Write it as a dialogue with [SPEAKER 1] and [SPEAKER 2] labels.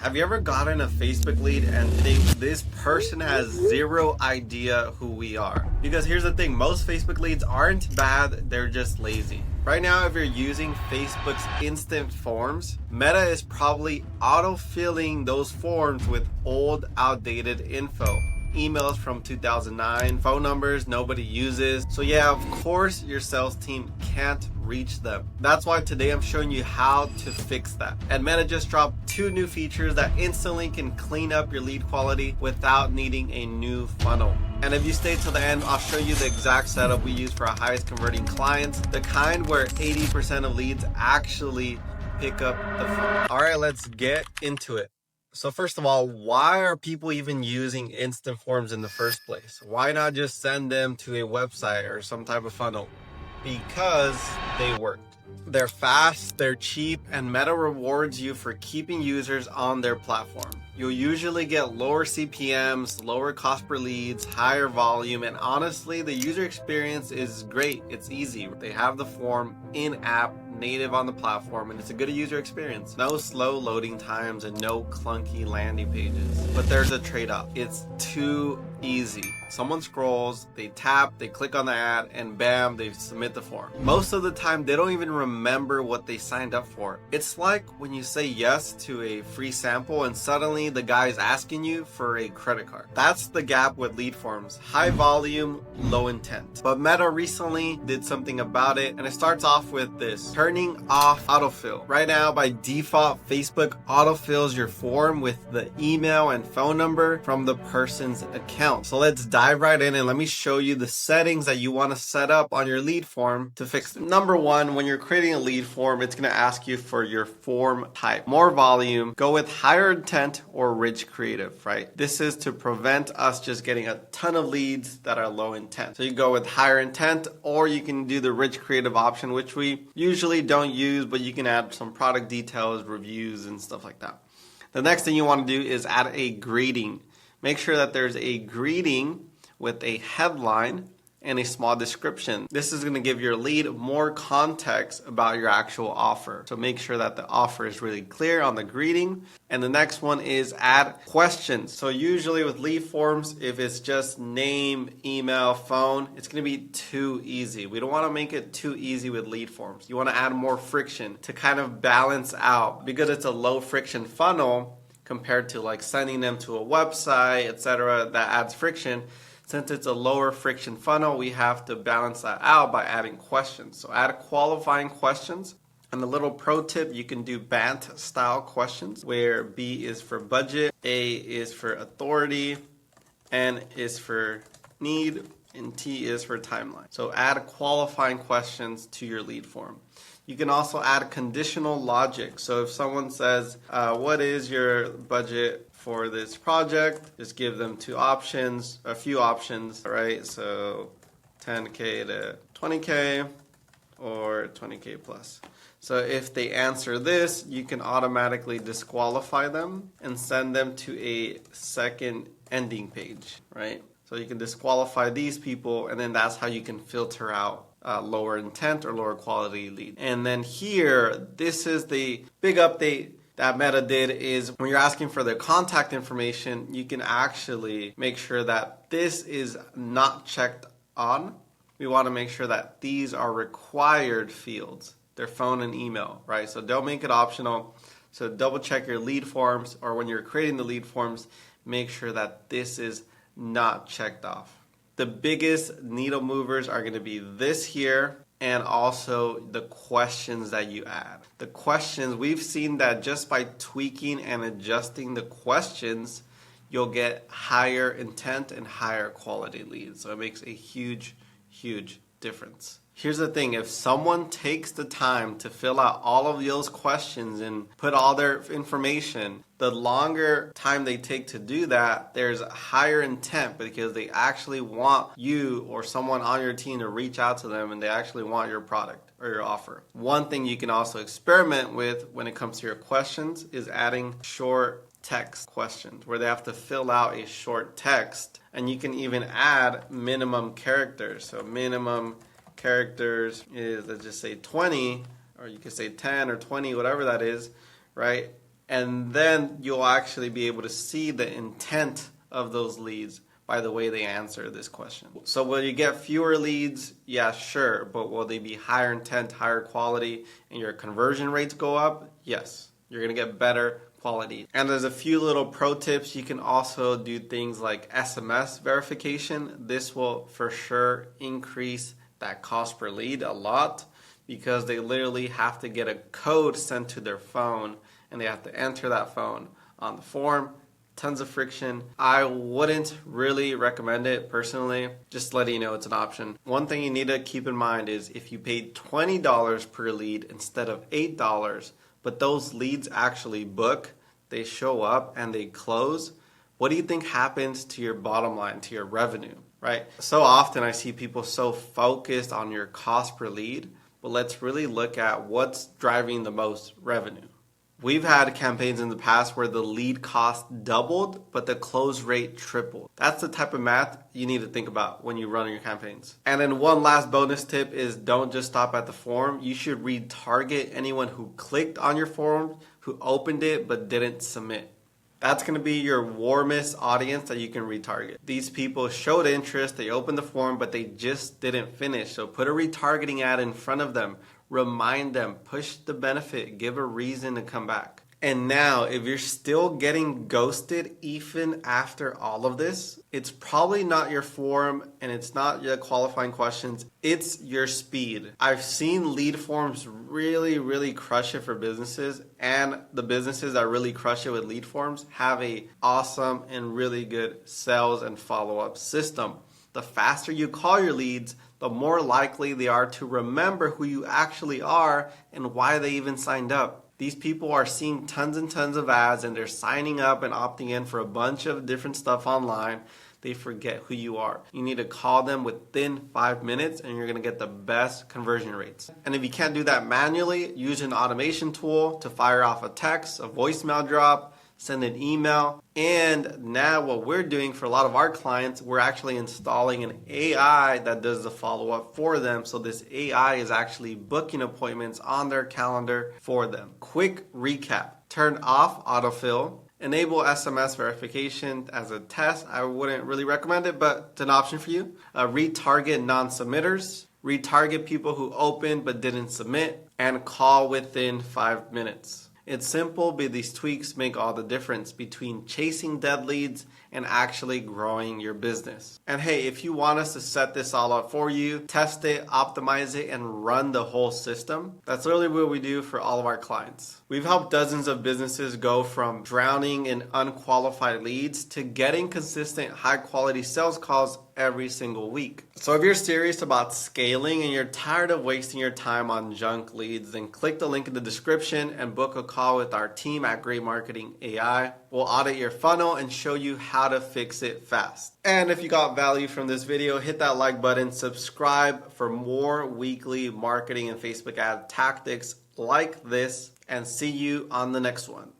[SPEAKER 1] Have you ever gotten a Facebook lead and think this person has zero idea who we are? Because here's the thing, most Facebook leads aren't bad, they're just lazy. Right now, if you're using Facebook's instant forms, Meta is probably auto-filling those forms with old, outdated info. Emails from 2009, phone numbers nobody uses. So yeah, of course your sales team can't reach them. That's why today I'm showing you how to fix that. And Meta just dropped 2 new features that instantly can clean up your lead quality without needing a new funnel. And if you stay till the end, I'll show you the exact setup we use for our highest converting clients, the kind where 80% of leads actually pick up the phone. All right, let's get into it. So first of all, why are people even using instant forms in the first place? Why not just send them to a website or some type of funnel? Because they work. They're fast, they're cheap, and Meta rewards you for keeping users on their platform. You'll usually get lower CPMs, lower cost per leads, higher volume, and honestly, the user experience is great. It's easy. They have the form in-app, native on the platform, and it's a good user experience. No slow loading times and no clunky landing pages. But there's a trade-off. It's too easy. Someone scrolls, they tap, they click on the ad, and bam, they submit the form. Most of the time, they don't even remember what they signed up for. It's like when you say yes to a free sample and suddenly the guy is asking you for a credit card. That's the gap with lead forms. High volume, low intent. But Meta recently did something about it, and it starts off with this: turning off autofill. Right now, by default, Facebook autofills your form with the email and phone number from the person's account. So let's dive right in and let me show you the settings that you want to set up on your lead form to fix it. Number one, when you're creating a lead form, it's going to ask you for your form type. More volume, go with higher intent or rich creative, right? This is to prevent us just getting a ton of leads that are low intent. So you go with higher intent, or you can do the rich creative option, which we usually don't use, but you can add some product details, reviews, and stuff like that. The next thing you want to do is add a greeting. Make sure that there's a greeting with a headline and a small description. This is going to give your lead more context about your actual offer. So make sure that the offer is really clear on the greeting. And the next one is add questions. So usually with lead forms, if it's just name, email, phone, it's going to be too easy. We don't want to make it too easy with lead forms. You want to add more friction to kind of balance out, because it's a low friction funnel compared to like sending them to a website, etc. That adds friction. Since it's a lower friction funnel, we have to balance that out by adding questions. So add qualifying questions. And a little pro tip, you can do BANT style questions, where B is for budget, A is for authority, N is for need, and T is for timeline. So add qualifying questions to your lead form. You can also add conditional logic. So if someone says, what is your budget for this project? Just give them a few options, right? So 10K to 20K or 20K plus. So if they answer this, you can automatically disqualify them and send them to a second ending page, right? So you can disqualify these people, and then that's how you can filter out lower intent or lower quality lead. And then here, this is the big update that Meta did, is when you're asking for their contact information, you can actually make sure that this is not checked on. We want to make sure that these are required fields, their phone and email, right? So don't make it optional. So double check your lead forms, or when you're creating the lead forms, make sure that this is not checked off. The biggest needle movers are going to be this here, and also the questions that you add. The questions, we've seen that just by tweaking and adjusting the questions, you'll get higher intent and higher quality leads. So it makes a huge, huge difference. Here's the thing, if someone takes the time to fill out all of those questions and put all their information, the longer time they take to do that, there's a higher intent, because they actually want you or someone on your team to reach out to them, and they actually want your product or your offer. One thing you can also experiment with when it comes to your questions is adding short text questions, where they have to fill out a short text, and you can even add minimum characters. So minimum characters is, let's just say 20, or you could say 10 or 20, whatever that is, right? And then you'll actually be able to see the intent of those leads by the way they answer this question. So will you get fewer leads? Yeah, sure. But will they be higher intent, higher quality, and your conversion rates go up? Yes. You're going to get better quality. And there's a few little pro tips. You can also do things like SMS verification. This will for sure increase that cost per lead a lot, because they literally have to get a code sent to their phone and they have to enter that phone on the form. Tons of friction. I wouldn't really recommend it personally. Just letting you know it's an option. One thing you need to keep in mind is if you paid $20 per lead instead of $8, but those leads actually book, they show up and they close, what do you think happens to your bottom line, to your revenue, right? So often I see people so focused on your cost per lead, but let's really look at what's driving the most revenue. We've had campaigns in the past where the lead cost doubled, but the close rate tripled. That's the type of math you need to think about when you run your campaigns. And then one last bonus tip is don't just stop at the form. You should retarget anyone who clicked on your form, who opened it, but didn't submit. That's going to be your warmest audience that you can retarget. These people showed interest, they opened the form, but they just didn't finish. So put a retargeting ad in front of them. Remind them, push the benefit, give a reason to come back. And now, if you're still getting ghosted even after all of this, it's probably not your form and it's not your qualifying questions, it's your speed. I've seen lead forms really crush it for businesses, and the businesses that really crush it with lead forms have a awesome and really good sales and follow-up system. The faster you call your leads, the more likely they are to remember who you actually are and why they even signed up. These people are seeing tons and tons of ads and they're signing up and opting in for a bunch of different stuff online. They forget who you are. You need to call them within 5 minutes and you're going to get the best conversion rates. And if you can't do that manually, use an automation tool to fire off a text, a voicemail drop, send an email. And now what we're doing for a lot of our clients, we're actually installing an AI that does the follow-up for them. So this AI is actually booking appointments on their calendar for them. Quick recap: turn off autofill, enable SMS verification as a test. I wouldn't really recommend it, but it's an option for you. Retarget non-submitters, retarget people who opened but didn't submit, and call within 5 minutes. It's simple, but these tweaks make all the difference between chasing dead leads and actually growing your business. And hey, if you want us to set this all up for you, test it, optimize it, and run the whole system, that's literally what we do for all of our clients. We've helped dozens of businesses go from drowning in unqualified leads to getting consistent, high-quality sales calls every single week. So if you're serious about scaling and you're tired of wasting your time on junk leads, then click the link in the description and book a call with our team at Great Marketing AI. We'll audit your funnel and show you how to fix it fast. And if you got value from this video, hit that like button, subscribe for more weekly marketing and Facebook ad tactics like this, and see you on the next one.